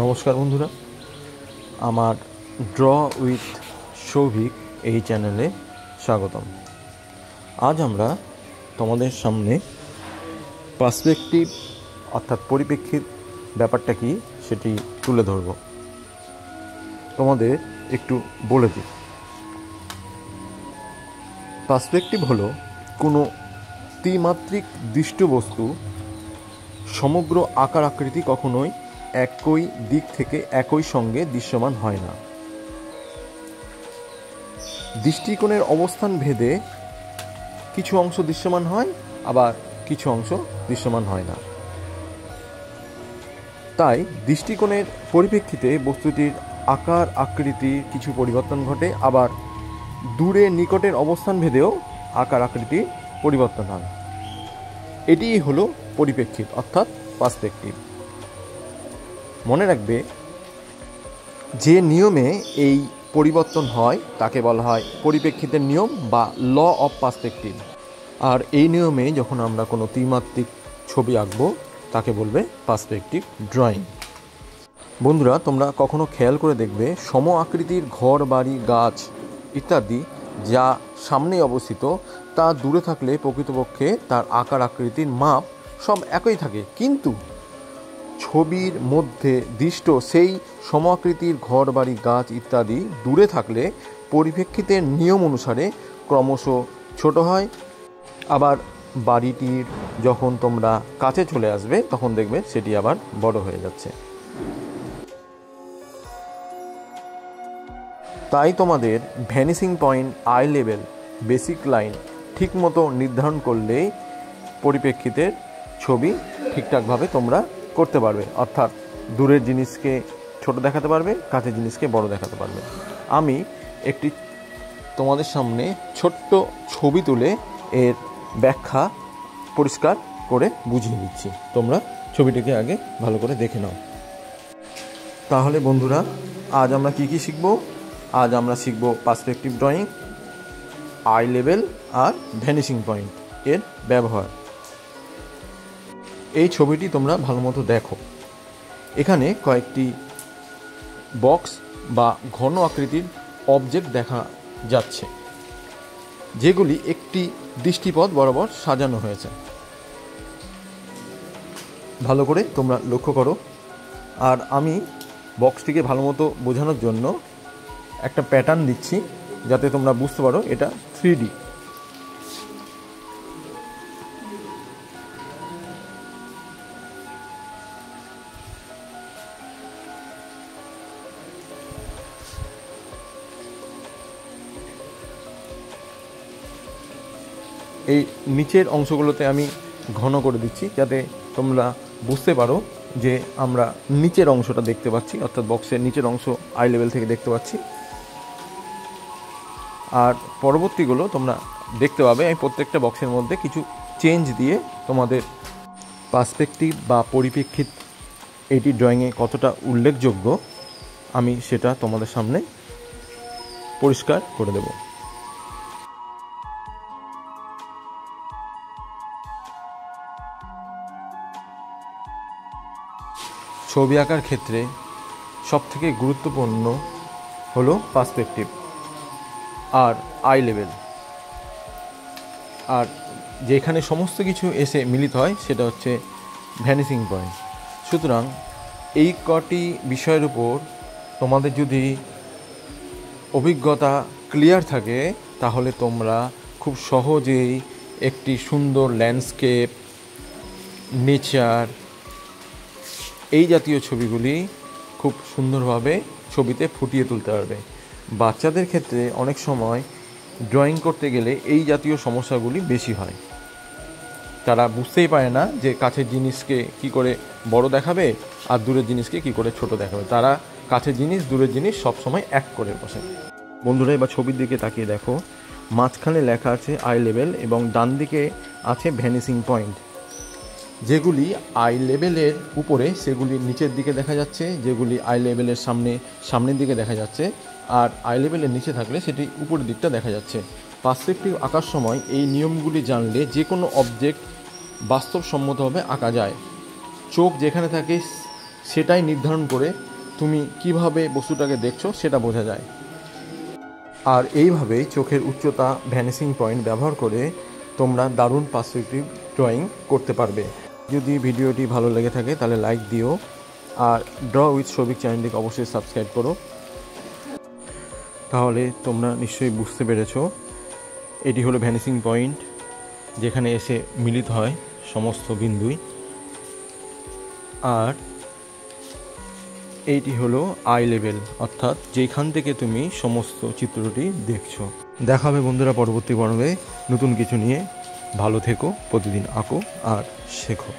নমস্কার বন্ধুরা, আমার ড্র উইথ সৌভিক এই চ্যানেলে স্বাগতম। আজ আমরা তোমাদের সামনে পার্সপেক্টিভ অর্থাৎ পরিপ্রেক্ষিত ব্যাপারটা কি সেটি তুলে ধরব। তোমাদের একটু বলে দিই, পার্সপেক্টিভ হলো কোনো ত্রিমাত্রিক দৃষ্ট বস্তু সমগ্র আকার আকৃতি কখনোই একই দিক থেকে একই সঙ্গে দৃশ্যমান হয় না। দৃষ্টিকোণের অবস্থান ভেদে কিছু অংশ দৃশ্যমান হয়, আবার কিছু অংশ দৃশ্যমান হয় না। তাই দৃষ্টিকোণের পরিপ্রেক্ষিতে বস্তুটির আকার আকৃতির কিছু পরিবর্তন ঘটে, আবার দূরে নিকটের অবস্থান ভেদেও আকার আকৃতির পরিবর্তন হয়। এটিই হলো পরিপ্রেক্ষিত অর্থাৎ পার্সপেক্টিভ। মনে রাখবে, যে নিয়মে এই পরিবর্তন হয় তাকে বলা হয় পরিপ্রেক্ষিতের নিয়ম বা ল অফ পার্সপেক্টিভ। আর এই নিয়মে যখন আমরা কোনো ত্রিমাত্রিক ছবি আঁকবো তাকে বলবে পার্সপেক্টিভ ড্রয়িং। বন্ধুরা, তোমরা কখনো খেয়াল করে দেখবে সম আকৃতির ঘর, বাড়ি, গাছ ইত্যাদি যা সামনে অবস্থিত তা দূরে থাকলে প্রকৃতপক্ষে তার আকার আকৃতির মাপ সব একই থাকে, কিন্তু ছবির মধ্যে দৃষ্ট সেই সমাকৃতির ঘর, বাড়ি, গাছ ইত্যাদি দূরে থাকলে পরিপ্রেক্ষিতের নিয়ম অনুসারে ক্রমশ ছোট হয়। আবার বাড়িটির যখন তোমরা কাছে চলে আসবে তখন দেখবে সেটি আবার বড় হয়ে যাচ্ছে। তাই তোমাদের vanishing point, I level, basic line ঠিকমতো নির্ধারণ করলেই পরিপ্রেক্ষিতের ছবি ঠিকঠাকভাবে তোমরা করতে পারবে, অর্থাৎ দূরের জিনিসকে ছোট দেখাতে পারবে, কাছের জিনিসকে বড় দেখাতে পারবে। আমি একটি তোমাদের সামনে ছোট্ট ছবি তুলে এর ব্যাখ্যা পরিষ্কার করে বুঝিয়ে দিচ্ছি। তোমরা ছবিটিকে আগে ভালো করে দেখে নাও। তাহলে বন্ধুরা, আজ আমরা কি কি শিখব? আজ আমরা শিখব পার্সপেক্টিভ ড্রয়িং, আই লেভেল আর ভ্যানিশিং পয়েন্ট এর ব্যবহার। এই ছবিটি তোমরা ভালো মতো দেখো। এখানে কয়েকটি বক্স বা ঘন আকৃতির অবজেক্ট দেখা যাচ্ছে, যেগুলি একটি দৃষ্টিপথ বরাবর সাজানো হয়েছে। ভালো করে তোমরা লক্ষ্য করো। আর আমি বক্সটিকে ভালো মতো বোঝানোর জন্য একটা প্যাটার্ন দিচ্ছি, যাতে তোমরা বুঝতে পারো এটা 3D। এই নিচের অংশগুলোতে আমি ঘন করে দিচ্ছি, যাতে তোমরা বুঝতে পারো যে আমরা নিচের অংশটা দেখতে পাচ্ছি, অর্থাৎ বক্সের নিচের অংশ আই লেভেল থেকে দেখতে পাচ্ছি। আর পরবর্তীগুলো তোমরা দেখতে পাবে আমি প্রত্যেকটা বক্সের মধ্যে কিছু চেঞ্জ দিয়ে তোমাদের পার্সপেক্টিভ বা পরিপ্রেক্ষিত এটি ড্রয়িংয়ে কতটা উল্লেখযোগ্য আমি সেটা তোমাদের সামনে পরিষ্কার করে দেব। ছবি আঁকার ক্ষেত্রে সবথেকে গুরুত্বপূর্ণ হলো পার্সপেক্টিভ আর আই লেভেল, আর যেখানে সমস্ত কিছু এসে মিলিত হয় সেটা হচ্ছে ভ্যানিশিং পয়েন্ট। সুতরাং এই কটি বিষয়ের উপর তোমাদের যদি অভিজ্ঞতা ক্লিয়ার থাকে তাহলে তোমরা খুব সহজেই একটি সুন্দর ল্যান্ডস্কেপ, নেচার এই জাতীয় ছবিগুলি খুব সুন্দরভাবে ছবিতে ফুটিয়ে তুলতে পারবে। বাচ্চাদের ক্ষেত্রে অনেক সময় ড্রয়িং করতে গেলে এই জাতীয় সমস্যাগুলি বেশি হয়। তারা বুঝতেই পারে না যে কাছের জিনিসকে কি করে বড় দেখাবে আর দূরের জিনিসকে কি করে ছোট দেখাবে। তারা কাছের জিনিস, দূরের জিনিস সবসময় এক করে বসে। বন্ধুরা, এবার ছবির দিকে তাকিয়ে দেখো। মাঝখানে লেখা আছে আই লেভেল এবং ডান দিকে আছে ভ্যানিশিং পয়েন্ট। যেগুলি আই লেভেলের উপরে সেগুলি নিচের দিকে দেখা যাচ্ছে, যেগুলি আই লেভেলের সামনের দিকে দেখা যাচ্ছে, আর আই লেভেলের নিচে থাকলে সেটি উপরের দিকটা দেখা যাচ্ছে। পার্সপেক্টিভ আঁকার সময় এই নিয়মগুলি জানলে যে কোনো অবজেক্ট বাস্তবসম্মতভাবে আঁকা যায়। চোখ যেখানে থাকে সেটাই নির্ধারণ করে তুমি কিভাবে বস্তুটাকে দেখছো সেটা বোঝা যায়। আর এইভাবেই চোখের উচ্চতা, ভ্যানিসিং পয়েন্ট ব্যবহার করে তোমরা দারুণ পার্সপেক্টিভ ড্রয়িং করতে পারবে। যদি ভিডিওটি ভালো লেগে থাকে তাহলে লাইক দিও, আর ড্র উইথ সৌভিক চ্যানেলটিকে অবশ্যই সাবস্ক্রাইব করো। তাহলে তোমরা নিশ্চয়ই বুঝতে পেরেছো এটি হলো ভ্যানিসিং পয়েন্ট, যেখানে এসে মিলিত হয় সমস্ত বিন্দুই। আর এইটি হলো আই লেভেল, অর্থাৎ যেখান থেকে তুমি সমস্ত চিত্রটি দেখছো। দেখা হবে বন্ধুরা পরবর্তী পর্বে নতুন কিছু নিয়ে। ভালো থেকো, প্রতিদিন আঁকো আর শেখো।